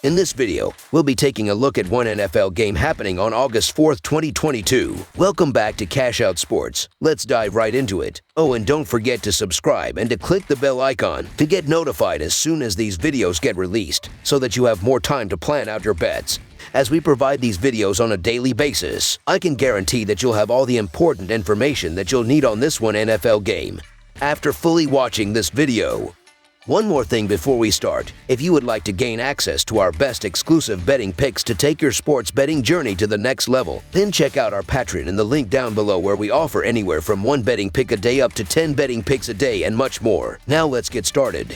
In this video, we'll be taking a look at one NFL game happening on August 4th, 2022. Welcome back to Cash Out Sports. Let's dive right into it. Oh, and don't forget to subscribe and to click the bell icon to get notified as soon as these videos get released, so that you have more time to plan out your bets. As we provide these videos on a daily basis, I can guarantee that you'll have all the important information that you'll need on this one NFL game after fully watching this video. One more thing before we start. If you would like to gain access to our best exclusive betting picks to take your sports betting journey to the next level, then check out our Patreon in the link down below, where we offer anywhere from 1 betting pick a day up to 10 betting picks a day and much more. Now let's get started.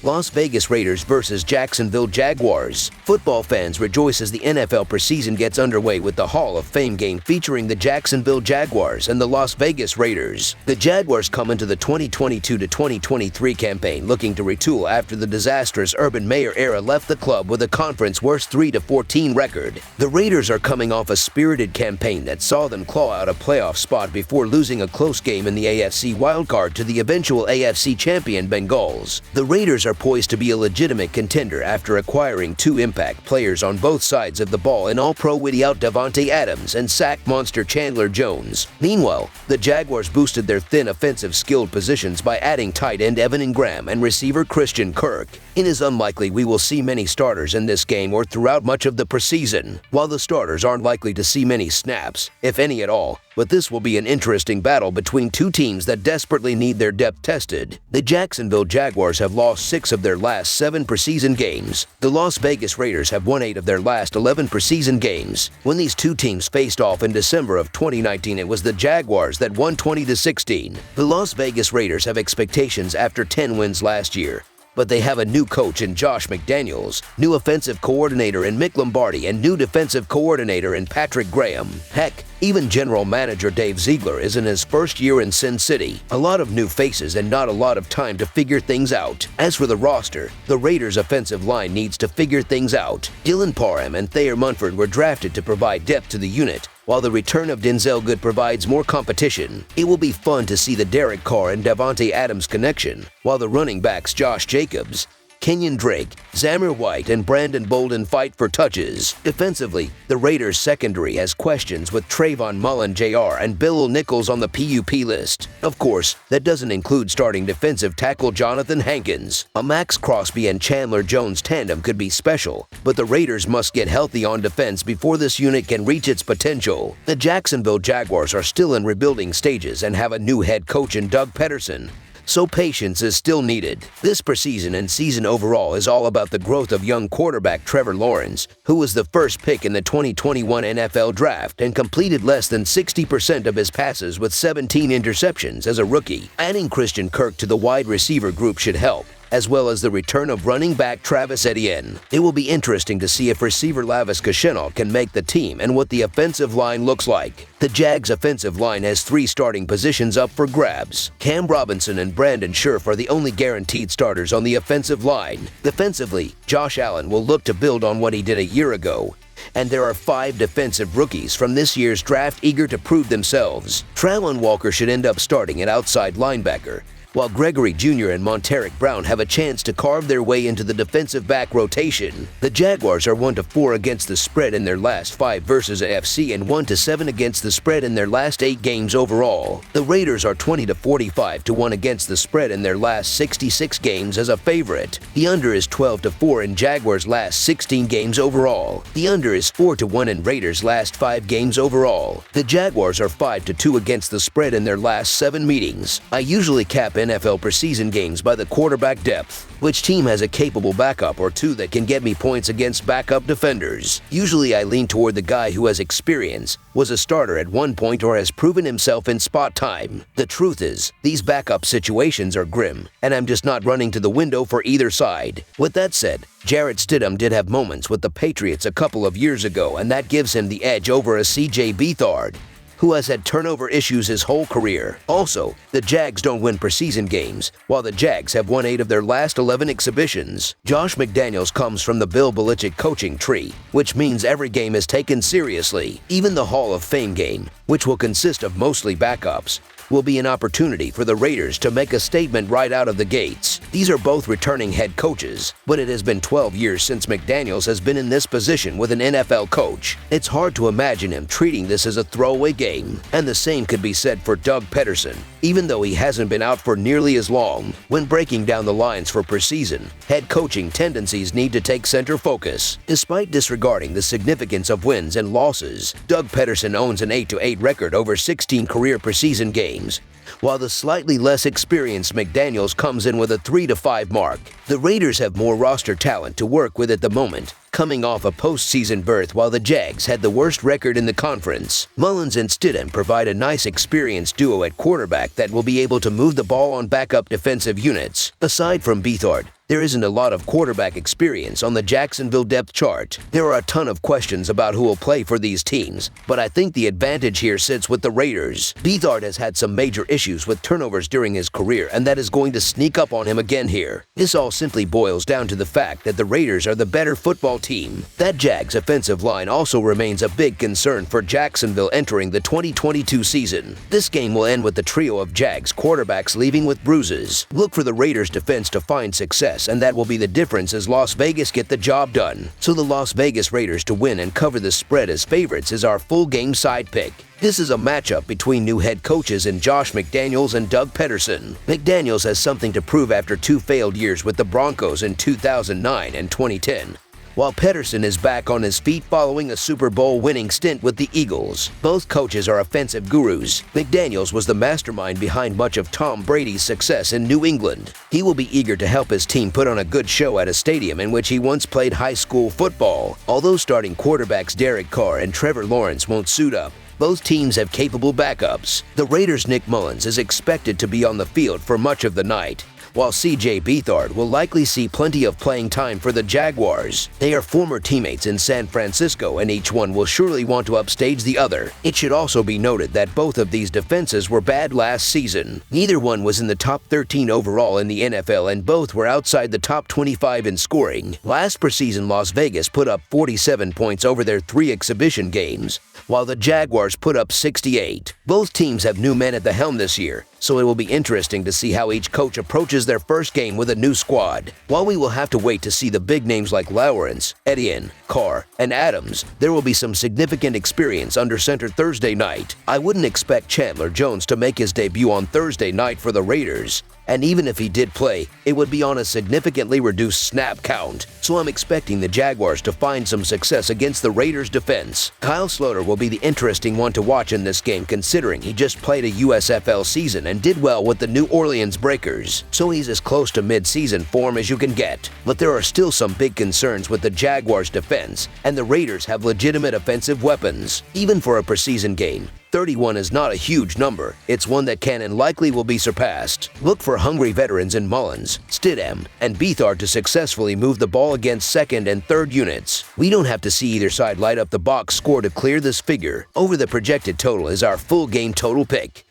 Las Vegas Raiders versus Jacksonville Jaguars. Football fans rejoice as the NFL preseason gets underway with the Hall of Fame game featuring the Jacksonville Jaguars and the Las Vegas Raiders. The Jaguars come into the 2022-2023 campaign looking to retool after the disastrous Urban Meyer era left the club with a conference worst 3-14 record. The Raiders are coming off a spirited campaign that saw them claw out a playoff spot before losing a close game in the AFC wildcard to the eventual AFC champion Bengals. The Raiders are poised to be a legitimate contender after acquiring 2 impact players on both sides of the ball in all-pro witty-out Davante Adams and sack monster Chandler Jones. Meanwhile, the Jaguars boosted their thin offensive skilled positions by adding tight end Evan Ingram and receiver Christian Kirk. It is unlikely we will see many starters in this game or throughout much of the preseason, while the starters aren't likely to see many snaps, if any at all. But this will be an interesting battle between 2 teams that desperately need their depth tested. The Jacksonville Jaguars have lost 6 of their last 7 preseason games. The Las Vegas Raiders have won 8 of their last 11 preseason games. When these 2 teams faced off in December of 2019, it was the Jaguars that won 20-16. The Las Vegas Raiders have expectations after 10 wins last year, but they have a new coach in Josh McDaniels, new offensive coordinator in Mick Lombardi, and new defensive coordinator in Patrick Graham. Heck, even general manager Dave Ziegler is in his first year in Sin City. A lot of new faces and not a lot of time to figure things out. As for the roster, the Raiders' offensive line needs to figure things out. Dylan Parham and Thayer Munford were drafted to provide depth to the unit, while the return of Denzel Good provides more competition. It will be fun to see the Derek Carr and Davante Adams connection, while the running backs Josh Jacobs, Kenyon Drake, Zamir White, and Brandon Bolden fight for touches. Defensively, the Raiders' secondary has questions with Trayvon Mullen Jr. and Bill Nichols on the PUP list. Of course, that doesn't include starting defensive tackle Jonathan Hankins. A Max Crosby and Chandler Jones tandem could be special, but the Raiders must get healthy on defense before this unit can reach its potential. The Jacksonville Jaguars are still in rebuilding stages and have a new head coach in Doug Peterson, so patience is still needed. This preseason and season overall is all about the growth of young quarterback Trevor Lawrence, who was the first pick in the 2021 NFL Draft and completed less than 60% of his passes with 17 interceptions as a rookie. Adding Christian Kirk to the wide receiver group should help, as well as the return of running back Travis Etienne. It will be interesting to see if receiver Lavis Chenault can make the team and what the offensive line looks like. The Jags' offensive line has 3 starting positions up for grabs. Cam Robinson and Brandon Scherf are the only guaranteed starters on the offensive line. Defensively, Josh Allen will look to build on what he did a year ago, and there are 5 defensive rookies from this year's draft eager to prove themselves. Traylon Walker should end up starting at outside linebacker, while Gregory Jr. and Monteric Brown have a chance to carve their way into the defensive back rotation. The Jaguars are 1-4 against the spread in their last 5 versus AFC and 1-7 against the spread in their last 8 games overall. The Raiders are 20-45-1 against the spread in their last 66 games as a favorite. The under is 12-4 in Jaguars' last 16 games overall. The under is 4-1 in Raiders' last 5 games overall. The Jaguars are 5-2 against the spread in their last 7 meetings. I usually cap NFL preseason games by the quarterback depth. Which team has a capable backup or 2 that can get me points against backup defenders? Usually I lean toward the guy who has experience, was a starter at one point, or has proven himself in spot time. The truth is, these backup situations are grim, and I'm just not running to the window for either side. With that said, Jarrett Stidham did have moments with the Patriots a couple of years ago, and that gives him the edge over a CJ Beathard, who has had turnover issues his whole career. Also, the Jags don't win preseason games, while the Jags have won 8 of their last 11 exhibitions. Josh McDaniels comes from the Bill Belichick coaching tree, which means every game is taken seriously. Even the Hall of Fame game, which will consist of mostly backups, will be an opportunity for the Raiders to make a statement right out of the gates. These are both returning head coaches, but it has been 12 years since McDaniels has been in this position with an NFL coach. It's hard to imagine him treating this as a throwaway game, and the same could be said for Doug Peterson. Even though he hasn't been out for nearly as long, when breaking down the lines for preseason, head coaching tendencies need to take center focus. Despite disregarding the significance of wins and losses, Doug Peterson owns an 8-8 record over 16 career preseason games, while the slightly less experienced McDaniels comes in with a 3-5 mark. The Raiders have more roster talent to work with at the moment, coming off a postseason berth while the Jags had the worst record in the conference. Mullins and Stidham provide a nice experienced duo at quarterback that will be able to move the ball on backup defensive units. Aside from Beathard, there isn't a lot of quarterback experience on the Jacksonville depth chart. There are a ton of questions about who will play for these teams, but I think the advantage here sits with the Raiders. Beathard has had some major issues with turnovers during his career, and that is going to sneak up on him again here. This all simply boils down to the fact that the Raiders are the better football team. That Jags offensive line also remains a big concern for Jacksonville entering the 2022 season. This game will end with the trio of Jags quarterbacks leaving with bruises. Look for the Raiders defense to find success, and that will be the difference as Las Vegas get the job done. So the Las Vegas Raiders to win and cover the spread as favorites is our full game side pick. This is a matchup between new head coaches in Josh McDaniels and Doug Peterson. McDaniels has something to prove after 2 failed years with the Broncos in 2009 and 2010. While Peterson is back on his feet following a Super Bowl winning stint with the Eagles. Both coaches are offensive gurus. McDaniels was the mastermind behind much of Tom Brady's success in New England. He will be eager to help his team put on a good show at a stadium in which he once played high school football. Although starting quarterbacks Derek Carr and Trevor Lawrence won't suit up, both teams have capable backups. The Raiders' Nick Mullins is expected to be on the field for much of the night, while C.J. Beathard will likely see plenty of playing time for the Jaguars. They are former teammates in San Francisco, and each one will surely want to upstage the other. It should also be noted that both of these defenses were bad last season. Neither one was in the top 13 overall in the NFL, and both were outside the top 25 in scoring. Last preseason, Las Vegas put up 47 points over their 3 exhibition games, while the Jaguars put up 68. Both teams have new men at the helm this year, so it will be interesting to see how each coach approaches their first game with a new squad. While we will have to wait to see the big names like Lawrence, Etienne, Carr, and Adams, there will be some significant experience under center Thursday night. I wouldn't expect Chandler Jones to make his debut on Thursday night for the Raiders, and even if he did play, it would be on a significantly reduced snap count, so I'm expecting the Jaguars to find some success against the Raiders' defense. Kyle Sloter will be the interesting one to watch in this game, considering he just played a USFL season and did well with the New Orleans Breakers, so he's as close to mid-season form as you can get. But there are still some big concerns with the Jaguars' defense, and the Raiders have legitimate offensive weapons. Even for a preseason game, 31 is not a huge number. It's one that can and likely will be surpassed. Look for hungry veterans in Mullins, Stidham, and Beathard to successfully move the ball against second and third units. We don't have to see either side light up the box score to clear this figure. Over the projected total is our full game total pick.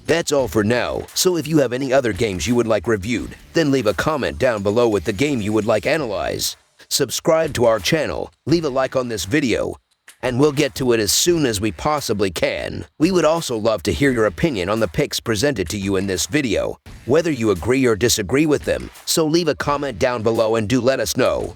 That's all for now, so if you have any other games you would like reviewed, then leave a comment down below with the game you would like analyzed. Subscribe to our channel, leave a like on this video, and we'll get to it as soon as we possibly can. We would also love to hear your opinion on the picks presented to you in this video, whether you agree or disagree with them, so leave a comment down below and do let us know.